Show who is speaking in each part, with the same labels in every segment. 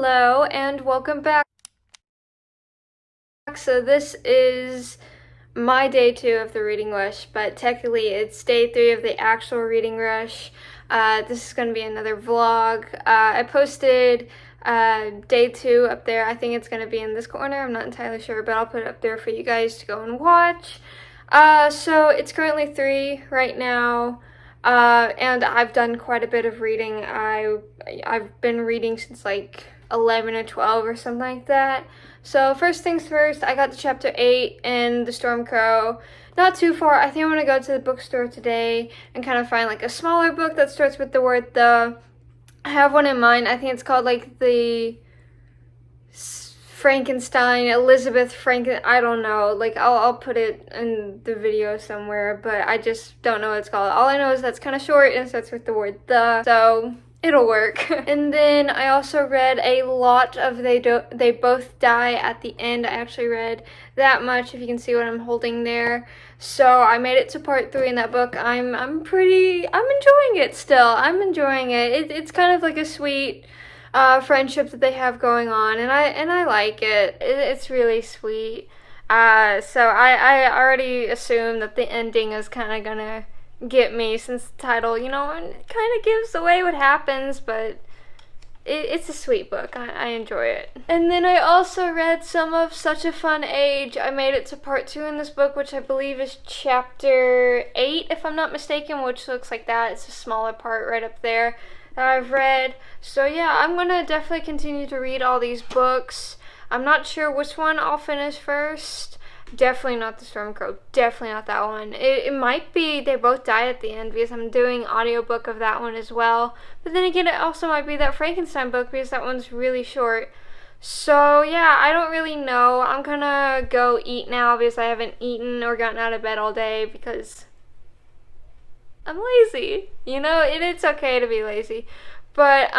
Speaker 1: Hello and welcome back. So this is my day 2 of the reading rush, but technically it's day 3 of the actual reading rush. This is going to be another vlog. I posted day 2 up there. I think it's going to be in this corner. I'm not entirely sure, but I'll put it up there for you guys to go and watch. So it's currently 3 right now. And I've done quite a bit of reading. I've been reading since like 11 or 12 or something like that. So first things first, I got to chapter 8 in The Storm Crow. Not too far. I think I'm going to go to the bookstore today and kind of find like a smaller book that starts with the word the. I have one in mind. I think it's called like the Frankenstein, Elizabeth Franken, I don't know, like I'll put it in the video somewhere, but I just don't know what it's called. All I know is that's kind of short and it starts with the word the, so it'll work. And then I also read a lot of They Both Die at the End. I actually read that much, if you can see what I'm holding there. So I made it to part 3 in that book. I'm enjoying it still. I'm enjoying it. It's kind of like a sweet friendship that they have going on, and I like it. It's really sweet. So I already assume that the ending is kind of gonna get me, since the title, kind of gives away what happens, but it's a sweet book. I enjoy it. And then I also read some of Such a Fun Age. I made it to part 2 in this book, which I believe is chapter 8, if I'm not mistaken, which looks like that. It's a smaller part right up there that I've read. So yeah, I'm gonna definitely continue to read all these books. I'm not sure which one I'll finish first. Definitely not The Storm Crow. Definitely not that one. It might be They Both Die at the End, because I'm doing audiobook of that one as well. But then again, it also might be that Frankenstein book, because that one's really short. So yeah, I don't really know. I'm gonna go eat now, because I haven't eaten or gotten out of bed all day, because I'm lazy, it's okay to be lazy. But,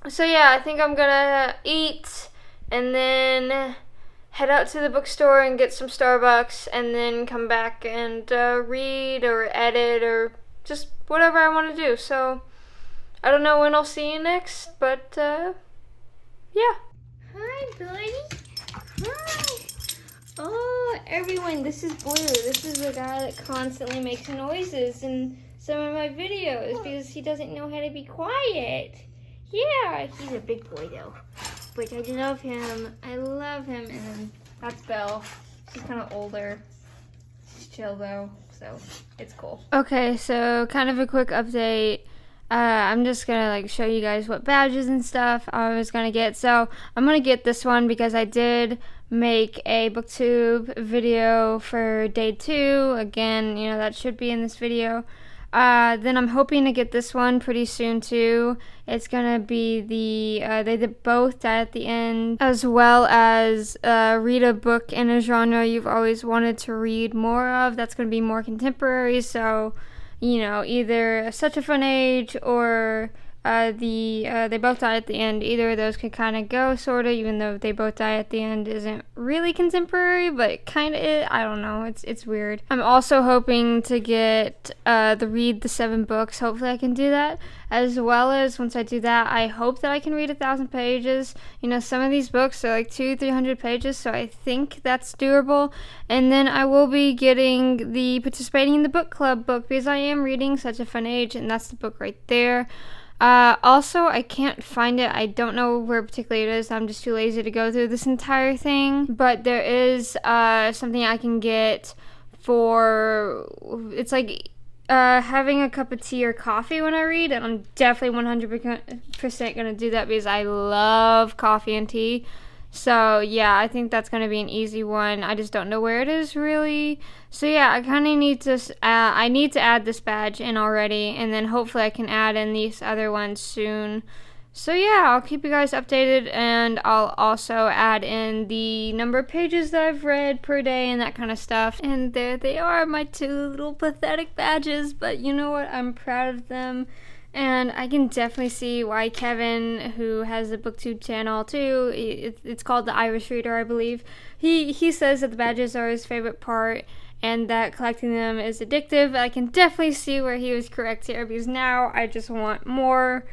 Speaker 1: so yeah, I think I'm gonna eat and then head out to the bookstore and get some Starbucks, and then come back and read or edit or just whatever I want to do. So I don't know when I'll see you next, but yeah. Hi, buddy. Hi. Oh, everyone, this is Blue. This is the guy that constantly makes noises in some of my videos because he doesn't know how to be quiet. Yeah, he's a big boy though, but I love him. I love him. And then that's Belle. She's kind of older. She's chill though, so it's cool. Okay, so kind of a quick update. I'm just gonna show you guys what badges and stuff I was gonna get. So I'm gonna get this one because I did make a booktube video for day 2. Again, that should be in this video. Then I'm hoping to get this one pretty soon too. It's gonna be the They Both Die at the End, as well as read a book in a genre you've always wanted to read more of. That's gonna be more contemporary, so either Such a Fun Age or They Both Die at the End. Either of those could kind of go, sort of, even though They Both Die at the End isn't really contemporary, but it kind of is. I don't know. It's weird. I'm also hoping to get Read the 7 books. Hopefully I can do that. As well as, once I do that, I hope that I can read 1,000 pages. Some of these books are like 200-300 pages, so I think that's doable. And then I will be participating in the book club book, because I am reading Such a Fun Age, and that's the book right there. Also, I can't find it. I don't know where particularly it is. I'm just too lazy to go through this entire thing. But there is something I can get for, it's like having a cup of tea or coffee when I read, and I'm definitely 100% going to do that because I love coffee and tea. So yeah, I think that's going to be an easy one. I just don't know where it is really. So yeah, I kind of need to, I need to add this badge in already, and then hopefully I can add in these other ones soon. So yeah, I'll keep you guys updated, and I'll also add in the number of pages that I've read per day and that kind of stuff. And there they are, my 2 little pathetic badges, but you know what? I'm proud of them. And I can definitely see why Kevin, who has a booktube channel too, it's called The Irish Reader, I believe, he says that the badges are his favorite part and that collecting them is addictive. I can definitely see where he was correct here, because now I just want more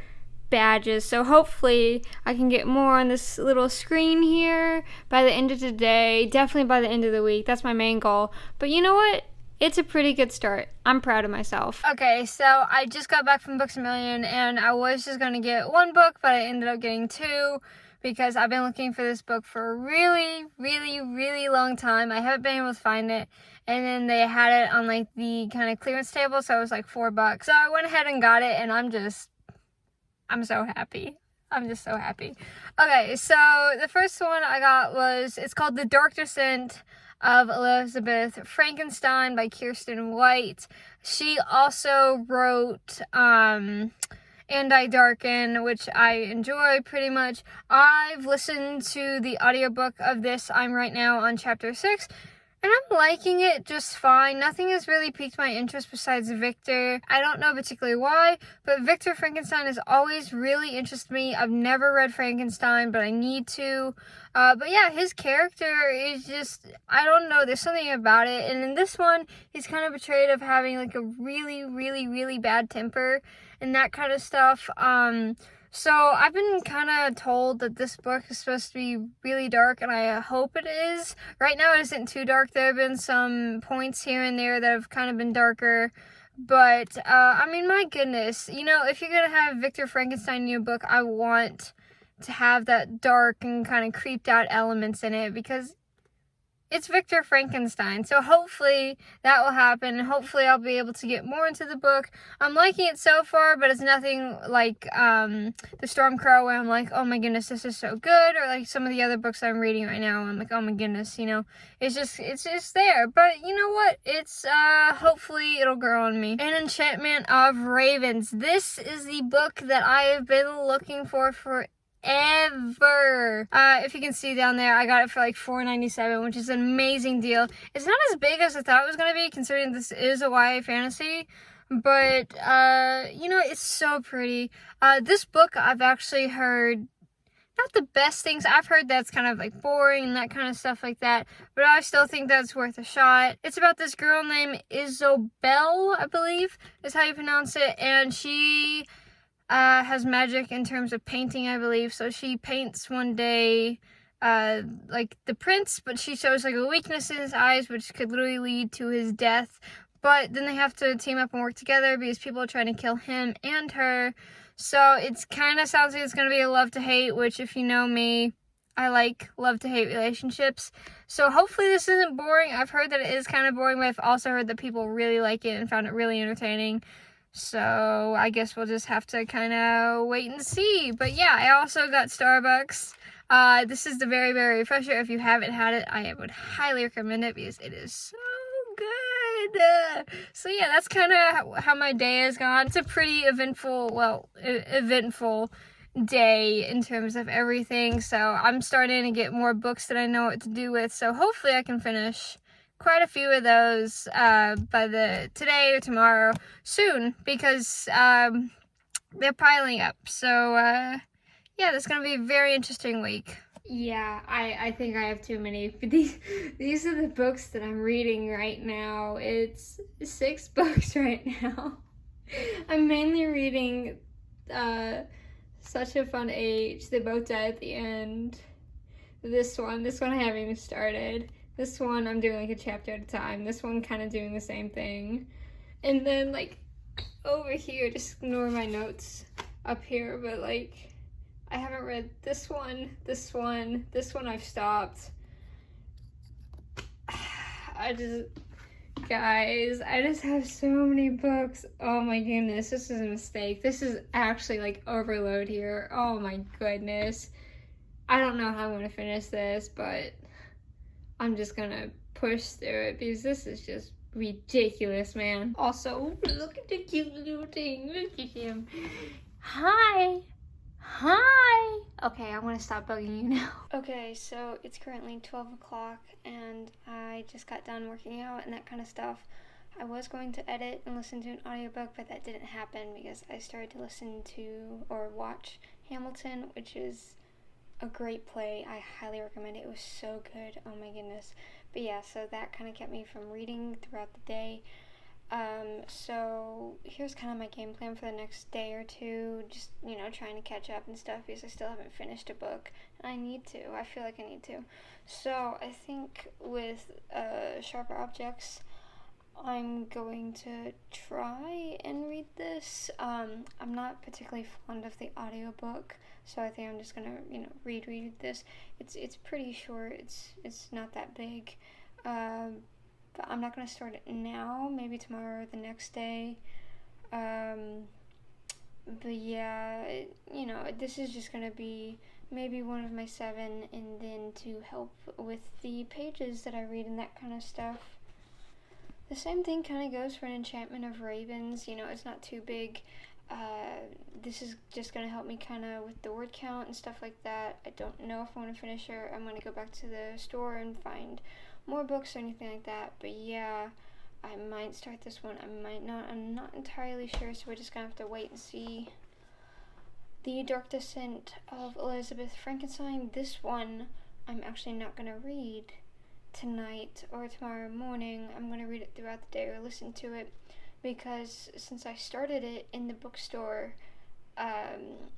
Speaker 1: badges. So hopefully I can get more on this little screen here by the end of the day. Definitely by the end of the week. That's my main goal. But you know what? It's a pretty good start. I'm proud of myself. Okay, so I just got back from Books A Million, and I was just going to get one book, but I ended up getting two because I've been looking for this book for a really, really, really long time. I haven't been able to find it, and then they had it on like the kind of clearance table, so it was like $4. So I went ahead and got it, and I'm so happy. I'm just so happy. Okay, so the first one I got it's called The Dark Descent of Elizabeth Frankenstein by Kiersten White. She also wrote And I Darken, which I enjoy pretty much. I've listened to the audiobook of this. I'm right now on chapter 6, and I'm liking it just fine. Nothing has really piqued my interest besides Victor. I don't know particularly why, but Victor Frankenstein has always really interested me. I've never read Frankenstein, but I need to. But yeah, his character is just, I don't know, there's something about it. And in this one, he's kind of portrayed of having like a really, really, really bad temper and that kind of stuff. So I've been kind of told that this book is supposed to be really dark, and I hope it is. Right now it isn't too dark. There have been some points here and there that have kind of been darker. But, I mean, my goodness. You know, if you're going to have Victor Frankenstein in your book, I want to have that dark and kind of creeped out elements in it, because it's Victor Frankenstein. So hopefully that will happen. Hopefully I'll be able to get more into the book. I'm liking it so far, but it's nothing like The Storm Crow, where I'm like, oh my goodness, this is so good. Or like some of the other books I'm reading right now, I'm like, oh my goodness, you know, it's just there. But you know what? It's hopefully it'll grow on me. An Enchantment of Ravens. This is the book that I have been looking for ever. If you can see down there, I got it for like $4.97, which is an amazing deal. It's not as big as I thought it was going to be, considering this is a YA fantasy, but you know, it's so pretty. This book I've actually heard not the best things. I've heard that's kind of like boring and that kind of stuff like that, but I still think that's worth a shot. It's about this girl named Isobel, I believe is how you pronounce it, and she has magic in terms of painting, I believe. So she paints one day, like the prince, but she shows like a weakness in his eyes, which could literally lead to his death. But then they have to team up and work together because people are trying to kill him and her. So it's kind of sounds like it's going to be a love to hate, which if you know me, I like love to hate relationships. So hopefully this isn't boring. I've heard that it is kind of boring, but I've also heard that people really like it and found it really entertaining. So I guess we'll just have to kind of wait and see. But yeah, I also got Starbucks. This is the very, very refresher. If you haven't had it, I would highly recommend it because it is so good. So yeah, that's kind of how my day has gone. It's a pretty eventful day in terms of everything. So I'm starting to get more books that I know what to do with. So hopefully I can finish quite a few of those by today or tomorrow soon, because they're piling up. So yeah, this is gonna be a very interesting week. Yeah, I think I have too many, but these are the books that I'm reading right now. It's 6 books right now. I'm mainly reading Such a Fun Age, They Both Die at the End. This one I haven't even started. This one, I'm doing like a chapter at a time. This one, kind of doing the same thing. And then, like, over here, just ignore my notes up here, but, like, I haven't read this one I've stopped. Guys, I just have so many books. Oh my goodness, this is a mistake. This is actually, like, overload here. Oh my goodness. I don't know how I'm gonna finish this, but I'm just gonna push through it because this is just ridiculous, man. Also, look at the cute little thing. Look at him. Hi. Okay, I'm gonna stop bugging you now. Okay, so it's currently 12 o'clock and I just got done working out and that kind of stuff. I was going to edit and listen to an audiobook, but that didn't happen because I started to listen to or watch Hamilton, which is a great play. I highly recommend it. It was so good. Oh my goodness. But yeah, so that kind of kept me from reading throughout the day. So here's kind of my game plan for the next day or two, just, you know, trying to catch up and stuff because I still haven't finished a book, and I need to. I feel like I need to. So I think with Sharper Objects, I'm going to try and read this. I'm not particularly fond of the audiobook, so I think I'm just gonna, you know, read this. It's pretty short. It's not that big. But I'm not going to start it now, maybe tomorrow or the next day. But yeah, you know, this is just going to be maybe one of my 7, and then to help with the pages that I read and that kind of stuff. The same thing kind of goes for an Enchantment of Ravens. You know, it's not too big. This is just going to help me kind of with the word count and stuff like that. I don't know if I'm going to finish it, or I'm going to go back to the store and find more books or anything like that. But yeah, I might start this one. I might not. I'm not entirely sure, so we're just going to have to wait and see. The Dark Descent of Elizabeth Frankenstein. This one I'm actually not going to read tonight or tomorrow morning. I'm going to read it throughout the day or listen to it, because since I started it in the bookstore,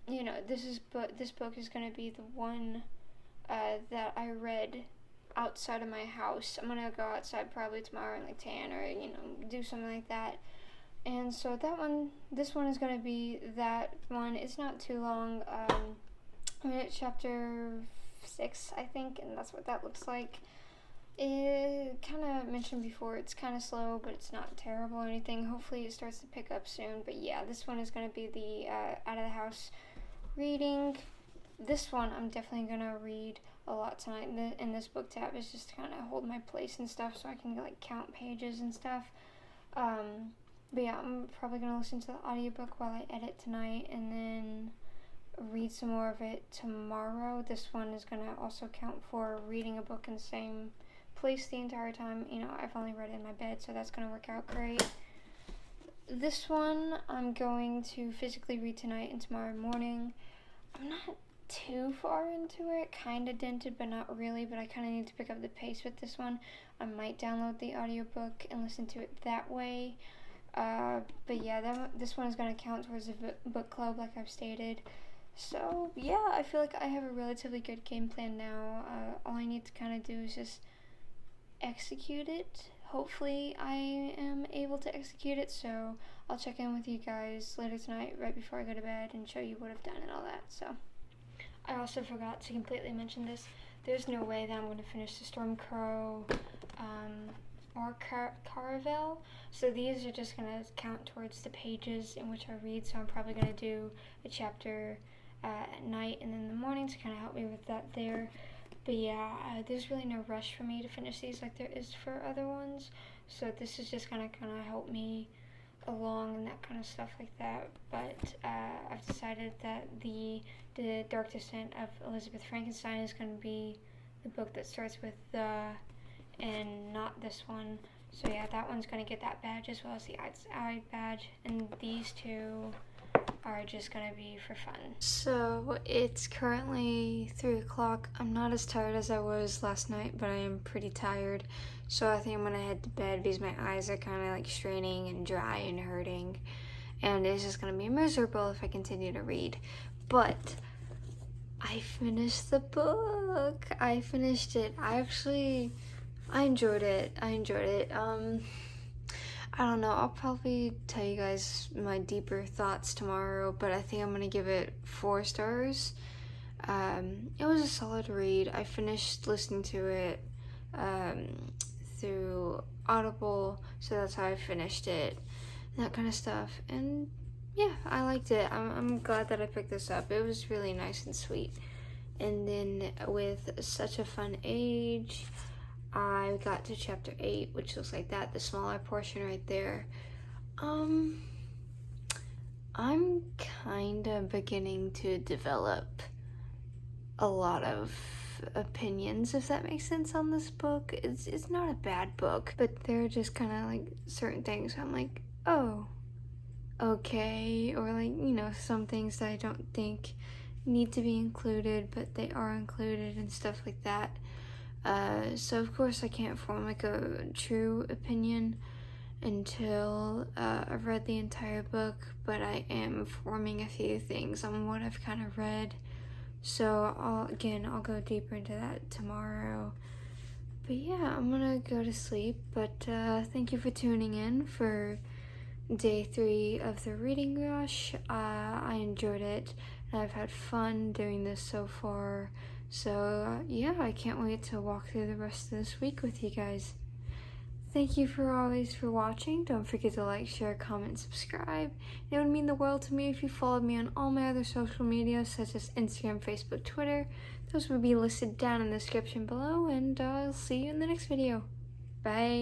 Speaker 1: you know, this book is going to be the one that I read outside of my house. I'm going to go outside probably tomorrow and like tan or, you know, do something like that. And so this one is going to be that one. It's not too long. I'm at chapter 6, I think, and that's what that looks like. It kind of mentioned before, it's kind of slow, but it's not terrible or anything. Hopefully it starts to pick up soon. But yeah, this one is going to be the out of the house reading. This one I'm definitely going to read a lot tonight in this book tab. Is just to kind of hold my place and stuff, so I can like count pages and stuff. But yeah, I'm probably going to listen to the audiobook while I edit tonight, and then read some more of it tomorrow. This one is going to also count for reading a book in the same place the entire time. You know, I've only read it in my bed, so that's going to work out great. This one I'm going to physically read tonight and tomorrow morning. I'm not too far into it, kind of dented, but not really. But I kind of need to pick up the pace with this one. I might download the audiobook and listen to it that way. But yeah, this one is going to count towards the book club, like I've stated. So yeah, I feel like I have a relatively good game plan now. All I need to kind of do is just execute it. Hopefully I am able to execute it, so I'll check in with you guys later tonight right before I go to bed and show you what I've done and all that. So I also forgot to completely mention this. There's no way that I'm going to finish the Stormcrow or Caravel. So these are just going to count towards the pages in which I read. So I'm probably going to do a chapter at night and in the morning to kind of help me with that there. But yeah, there's really no rush for me to finish these like there is for other ones. So this is just going to kind of help me along and that kind of stuff like that. But I've decided that the Dark Descent of Elizabeth Frankenstein is going to be the book that starts with the and not this one. So yeah, that one's going to get that badge as well as the eye badge, and these two are just going to be for fun. So it's currently 3 o'clock. I'm not as tired as I was last night, but I am pretty tired. So I think I'm going to head to bed because my eyes are kind of like straining and dry and hurting. And it's just going to be miserable if I continue to read. But I finished the book. I finished it. I enjoyed it. I don't know, I'll probably tell you guys my deeper thoughts tomorrow, but I think I'm gonna give it 4 stars. It was a solid read. I finished listening to it through Audible, so that's how I finished it, that kind of stuff. And yeah, I liked it. I'm glad that I picked this up. It was really nice and sweet. And then with Such a Fun Age, I got to chapter 8, which looks like that, the smaller portion right there. I'm kind of beginning to develop a lot of opinions, if that makes sense, on this book. It's not a bad book, but there are just kind of like certain things I'm like, oh, okay, or like, you know, some things that I don't think need to be included, but they are included and stuff like that. So of course I can't form like a true opinion, until I've read the entire book, but I am forming a few things on what I've kind of read. So I'll go deeper into that tomorrow. But yeah, I'm gonna go to sleep, but thank you for tuning in for day 3 of the reading rush. I enjoyed it, and I've had fun doing this so far. So yeah, I can't wait to walk through the rest of this week with you guys. Thank you for watching. Don't forget to like, share, comment, subscribe. It would mean the world to me if you followed me on all my other social media, such as Instagram, Facebook, Twitter. Those would be listed down in the description below, and I'll see you in the next video. Bye.